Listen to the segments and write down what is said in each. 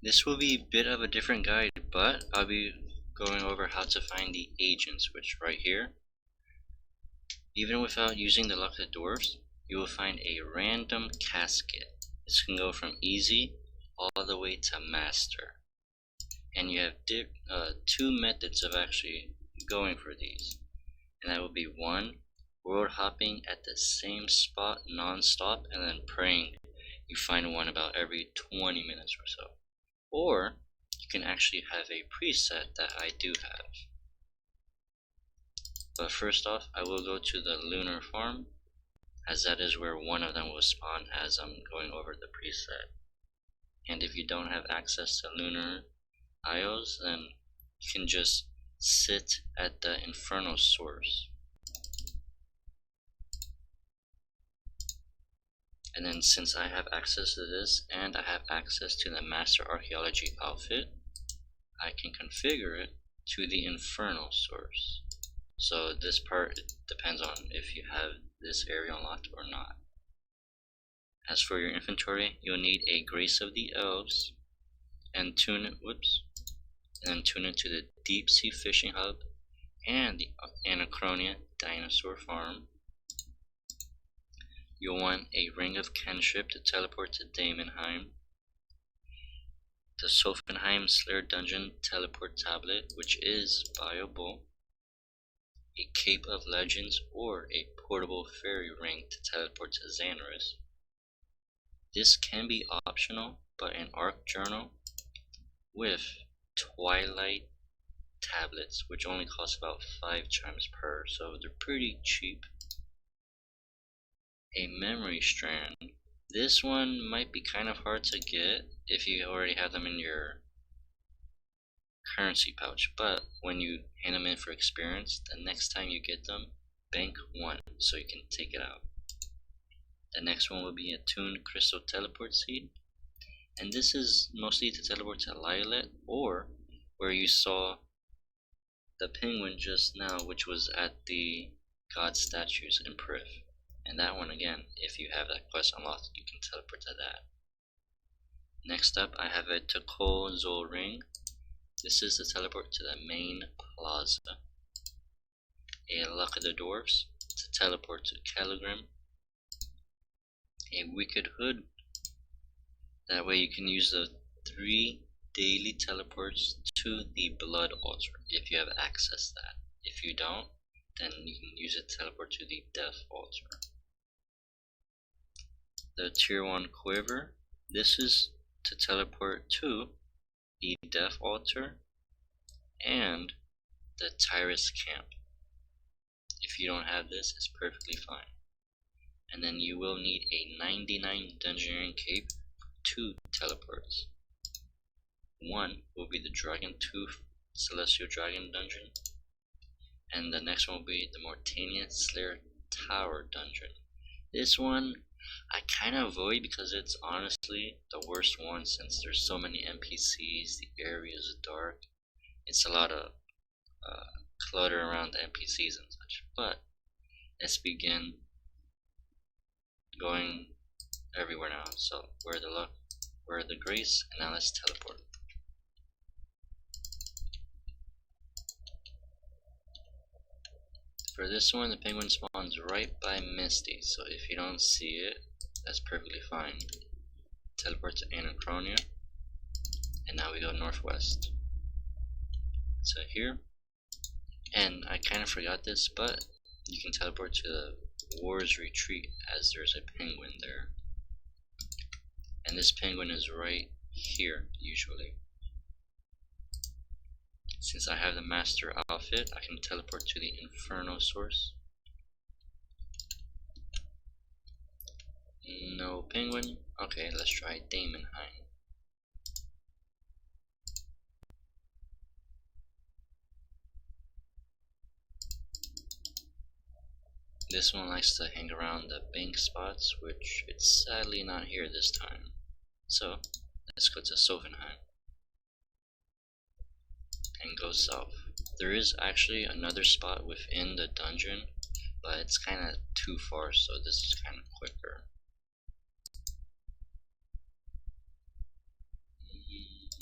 This will be a bit of a different guide, but I'll be going over how to find the agents, which right here. Even without using the luck of the dwarves, you will find a random casket. This can go from easy all the way to master. And you have two methods of actually going for these. And that will be one, world hopping at the same spot non-stop and then praying you find one about every 20 minutes or so. Or you can actually have a preset that I do have. But first off, I will go to the lunar farm, as that is where one of them will spawn as I'm going over the preset. And if you don't have access to lunar IOs, then you can just sit at the infernal source. And then since I have access to this and I have access to the Master Archaeology outfit, I can configure it to the infernal source. So this part depends on if you have this area unlocked or not. As for your inventory, you'll need a Grace of the Elves and tune it to the Deep Sea Fishing Hub and the Anachronia Dinosaur Farm. You'll want a Ring of Kinship to teleport to Damonheim, the Sophenheim Slayer Dungeon Teleport Tablet, which is buyable, a Cape of Legends or a portable fairy ring to teleport to Xanarus. This can be optional, but an Arc Journal with Twilight tablets, which only cost about 5 chimes per, so they're pretty cheap. A memory strand. This one might be kind of hard to get if you already have them in your currency pouch, but when you hand them in for experience, the next time you get them, bank 1 so you can take it out. The next one will be Attuned Crystal Teleport Seed, and this is mostly to teleport to Liolet or where you saw the penguin just now, which was at the god statues in Priff. And that one again, if you have that quest unlocked, you can teleport to that. Next up, I have a Takol Zol Ring. This is the teleport to the main plaza. A Luck of the Dwarfs to teleport to Caligrim. A Wicked Hood. That way you can use the 3 daily teleports to the Blood Altar if you have access to that. If you don't, then you can use it to teleport to the Death Altar. The Tier 1 Quiver. This is to teleport to the Death Altar and the Tyrus Camp. If you don't have this, it's perfectly fine. And then you will need a 99 Dungeoneering Cape for 2 teleports. One will be the Dragon Tooth Celestial Dragon Dungeon, and the next one will be the Mortanian Slayer Tower Dungeon. This one I kind of avoid because it's honestly the worst one since there's so many NPCs, the area is dark, it's a lot of clutter around the NPCs and such. But let's begin going everywhere now. So where the luck, where the grace, and now let's teleport. For this one, the penguin spawns right by Misty, so if you don't see it, that's perfectly fine. Teleport to Anachronia, and now we go northwest. So here, and I kind of forgot this, but you can teleport to the War's Retreat as there's a penguin there. And this penguin is right here, usually. Since I have the master outfit, I can teleport to the Inferno source. No penguin. Okay, let's try Damonheim. This one likes to hang around the bank spots, which it's sadly not here this time. So let's go to Sophenheim and go south. There is actually another spot within the dungeon, but it's kind of too far, so this is kind of quicker.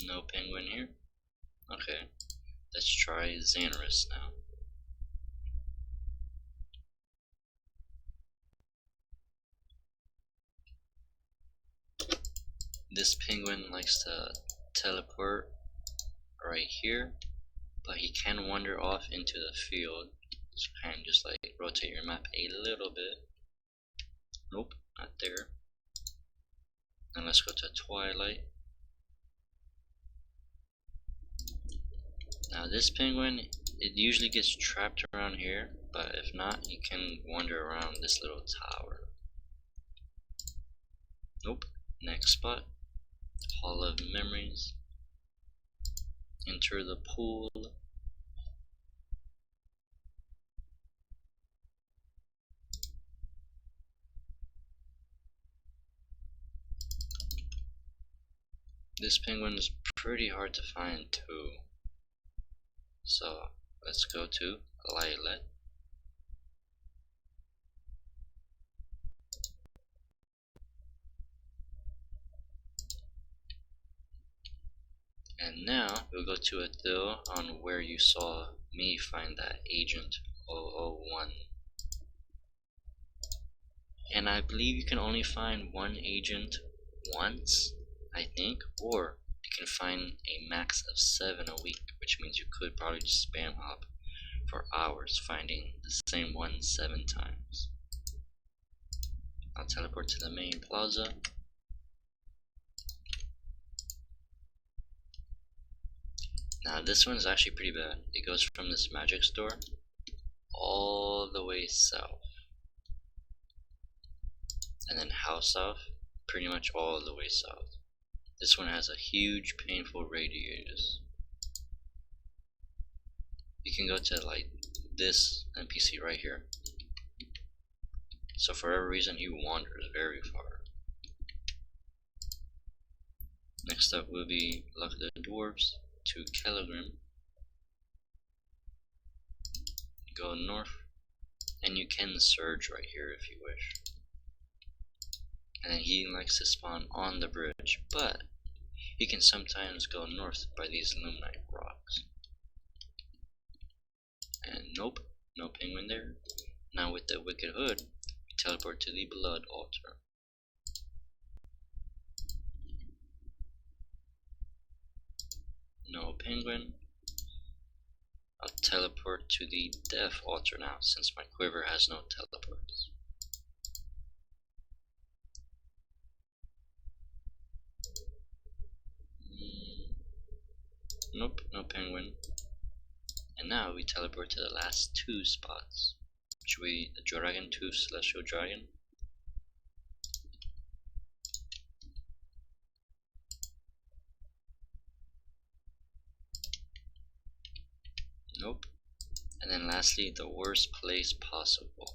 No penguin here. Okay, let's try Xanaris now. This penguin likes to teleport right here, but he can wander off into the field. So kind of just like rotate your map a little bit. Nope, not there. Then let's go to Twilight. Now this penguin, it usually gets trapped around here, but if not, he can wander around this little tower. Nope. Next spot, Hall of Memories. Enter the pool. This penguin is pretty hard to find too. So let's go to Lilith. And now we'll go to a deal on where you saw me find that Agent 001. And I believe you can only find one agent once, I think, or you can find a max of 7 a week, which means you could probably just spam hop for hours finding the same one 7 times. I'll teleport to the main plaza. Now this one is actually pretty bad. It goes from this magic store all the way south, and then house south, pretty much all the way south. This one has a huge painful radius. You can go to like this NPC right here. So for every reason he wanders very far. Next up will be Luck of the Dwarves to Kellegrim. Go north, and you can surge right here if you wish. And then he likes to spawn on the bridge, but he can sometimes go north by these Luminite rocks. And nope, no penguin there. Now with the Wicked Hood, we teleport to the Blood Altar. No penguin. I'll teleport to the Death Altar now, since my quiver has no teleports. Nope, no penguin. And now we teleport to the last 2 spots, which will be the Dragon Tooth Celestial Dragon. Nope. And then lastly, the worst place possible,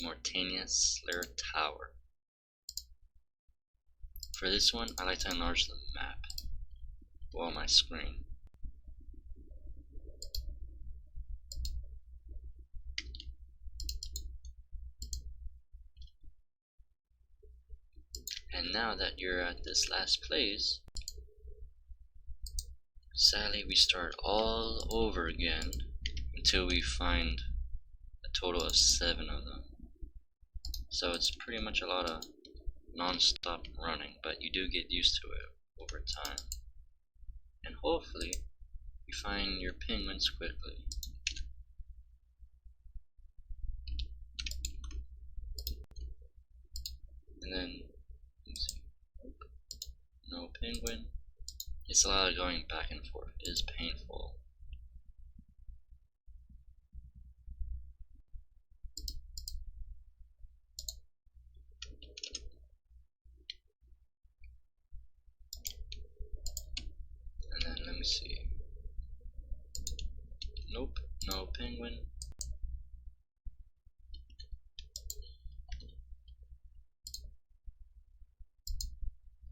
Mortanian Slayer Tower. For this one, I like to enlarge the map, well, my screen. And now that you're at this last place, sadly we start all over again until we find a total of 7 of them. So it's pretty much a lot of non-stop running, but you do get used to it over time. And hopefully you find your penguins quickly. And then, let's see. No penguin. It's a lot of going back and forth. It is painful. And then let me see. Nope, no penguin.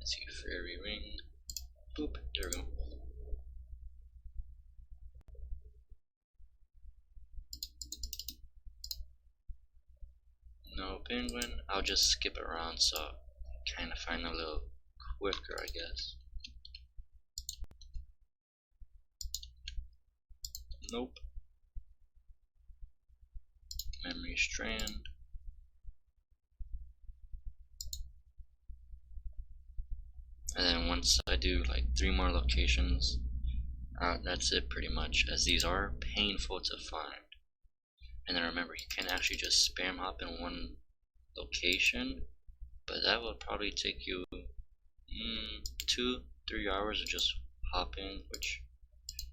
Let's see, fairy ring. Boop, there we go. No penguin. I'll just skip around so kind of find a little quicker, I guess. Nope. Memory strand. And then once I do like 3 more locations, that's it pretty much, as these are painful to find. And then remember, you can actually just spam hop in one location, but that will probably take you 2-3 hours of just hopping, which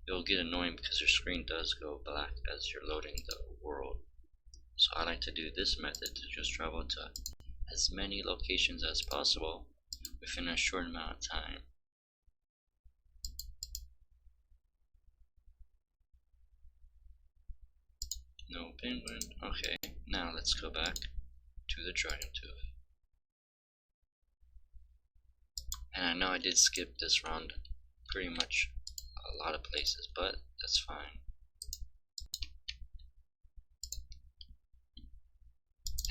it'll get annoying because your screen does go black as you're loading the world. So I like to do this method to just travel to as many locations as possible within a short amount of time. No penguin. Okay, now let's go back to the dragon tooth. And I know I did skip this round pretty much a lot of places, but that's fine.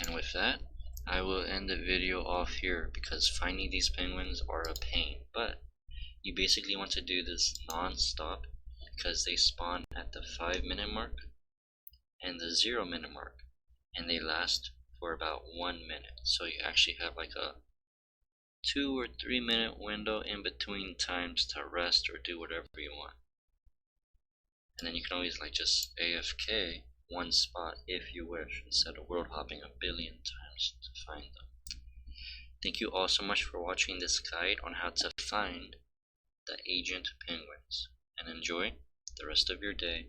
And with that, I will end the video off here because finding these penguins are a pain, but you basically want to do this non-stop because they spawn at the 5-minute mark and the 0-minute mark, and they last for about 1 minute. So you actually have like a 2 or 3 minute window in between times to rest or do whatever you want. And then you can always like just AFK one spot if you wish, instead of world hopping a billion times to find them. Thank you all so much for watching this guide on how to find the agent penguins, and enjoy the rest of your day.